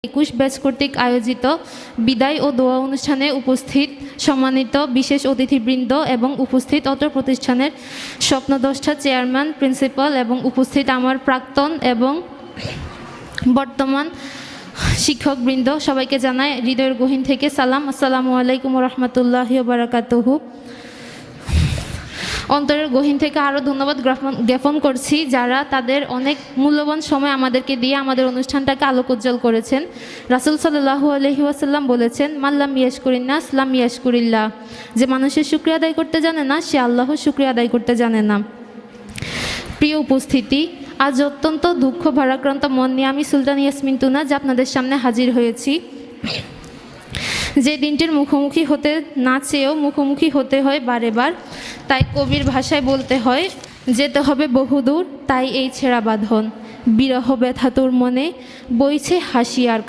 21 batch কর্তৃক আয়োজিত বিদায় ও দোয়া অনুষ্ঠানে উপস্থিত সম্মানিত বিশেষ অতিথিবৃন্দ এবং উপস্থিত অত্র প্রতিষ্ঠানের স্বপ্নদ্রষ্টা চেয়ারম্যান, প্রিন্সিপাল এবং উপস্থিত আমার প্রাক্তন এবং বর্তমান শিক্ষকবৃন্দ, সবাইকে জানাই হৃদয়ের গহীন থেকে সালাম। আসসালামু আলাইকুম ওয়া রাহমাতুল্লাহি ওয়া বারাকাতুহু। অন্তরের গহীন থেকে আরও ধন্যবাদ জ্ঞাপন করছি যারা তাদের অনেক মূল্যবান সময় আমাদেরকে দিয়ে আমাদের অনুষ্ঠানটাকে আলোকোজ্জ্বল করেছেন। রাসূল সাল্লাল্লাহু আলাইহি ওয়াসাল্লাম বলেছেন, মাল্লাম ইয়াশকুরিন নাস লাম ইয়াশকুরিল্লাহ। যে মানুষের শুকরিয়া আদায় করতে জানে না, সে আল্লাহর শুকরিয়া আদায় করতে জানে না। প্রিয় উপস্থিতি, আজ অত্যন্ত দুঃখ ভারাক্রান্ত মন নিয়ে আমি সুলতান ইয়াসমিন তুনাজ আপনাদের সামনে হাজির হয়েছি। যে দিনটির মুখোমুখি হতে না চেয়েও মুখোমুখি হতে হয় বারে বার, তাই কবির ভাষায় বলতে হয়, যেতে হবে বহুদূর তাই এই ছেঁড়া বাঁধন, বিরহ ব্যথা তোর মনে বইছে হাসি আর